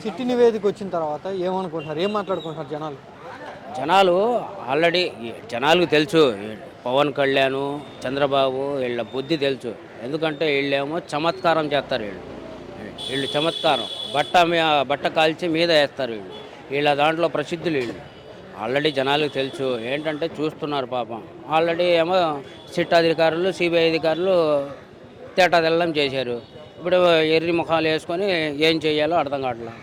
సిట్టి నివేదిక వచ్చిన తర్వాత ఏమనుకుంటున్నారు, ఏం మాట్లాడుకుంటున్నారు జనాలు? జనాలు ఆల్రెడీ జనాలకు తెలుసు పవన్ కళ్యాణ్, చంద్రబాబు వీళ్ళ బుద్ధి తెలుసు. ఎందుకంటే వీళ్ళేమో చమత్కారం చేస్తారు. వీళ్ళు చమత్కారం బట్ట కాల్చి మీద వేస్తారు. వీళ్ళ దాంట్లో ప్రసిద్ధులు వీళ్ళు. ఆల్రెడీ జనాలకు తెలుసు. ఏంటంటే చూస్తున్నారు పాపం. ఆల్రెడీ ఏమో సిట్ అధికారులు, సిబిఐ అధికారులు తేటాదెల్లం చేశారు. ఇప్పుడు ఎర్రి ముఖాలు వేసుకొని ఏం చేయాలో అర్థం కావట్లేదు.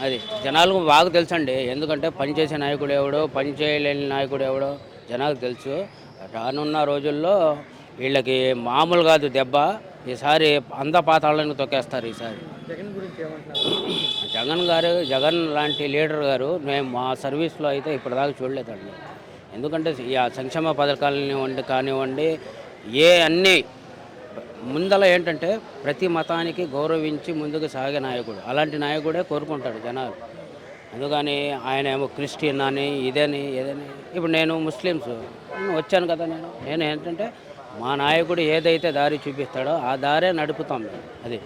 అది జనాలకు బాగా తెలుసండి. ఎందుకంటే పనిచేసే నాయకుడు ఎవడో, పని చేయలేని నాయకుడు ఎవడో జనాలకు తెలుసు. రానున్న రోజుల్లో వీళ్ళకి మామూలు కాదు దెబ్బ. ఈసారి పాతాళానికి తొక్కేస్తారు. ఈసారి జగన్ గురించి ఏమంటున్నారు? జగన్ లాంటి లీడర్ గారు మేము మా సర్వీస్లో అయితే ఇప్పటిదాకా చూడలేదండి. ఎందుకంటే ఈ సంక్షేమ పథకాలని కానివ్వండి, అన్నీ ముందల ఏంటంటే ప్రతి మతానికి గౌరవించి ముందుకు సాగే నాయకుడు. అలాంటి నాయకుడే కోరుకుంటాడు జనాలు. అందుకని ఆయన ఏమో క్రిస్టియన్ అని ఏదని. ఇప్పుడు నేను ముస్లిమ్స్ వచ్చాను కదా. నేను ఏంటంటే మా నాయకుడు ఏదైతే దారి చూపిస్తాడో ఆ దారే నడుపుతాం మేము. అది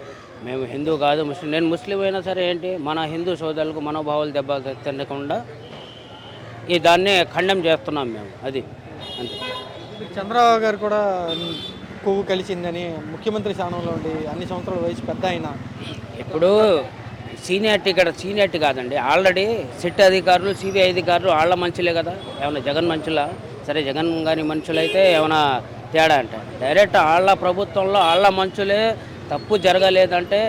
మేము హిందూ కాదు ముస్లిం. నేను ముస్లిం అయినా సరే ఏంటి, మన హిందూ సోదరులకు మనోభావాలు దెబ్బ తినకుండా దాన్ని ఖండం చేస్తున్నాం మేము. అది అంతే. చంద్రబాబు గారు కూడా కొవ్వు కలిసిందని ముఖ్యమంత్రి స్థానంలో ఉండి అన్ని సంవత్సరాల వయసు పెద్ద అయినా ఇప్పుడు సీనియారిటీ కాదండి. ఆల్రెడీ సిట్ అధికారులు, సిబిఐ అధికారులు వాళ్ళ మనుషులే కదా. ఏమైనా జగన్ మనుషులా? సరే జగన్ గారి మనుషులైతే ఏమైనా తేడా అంటే డైరెక్ట్ వాళ్ళ ప్రభుత్వంలో వాళ్ళ మనుషులే తప్పు జరగలేదంటే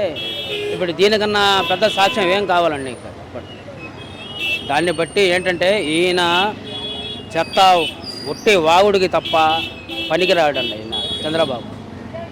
ఇప్పుడు దీనికన్నా పెద్ద సాక్ష్యం ఏం కావాలండి? ఇంకా దాన్ని బట్టి ఏంటంటే ఈయన చెత్త ఒట్టి వాగుడికి తప్ప పనికిరాడండి ఈయన చంద్రబాబు.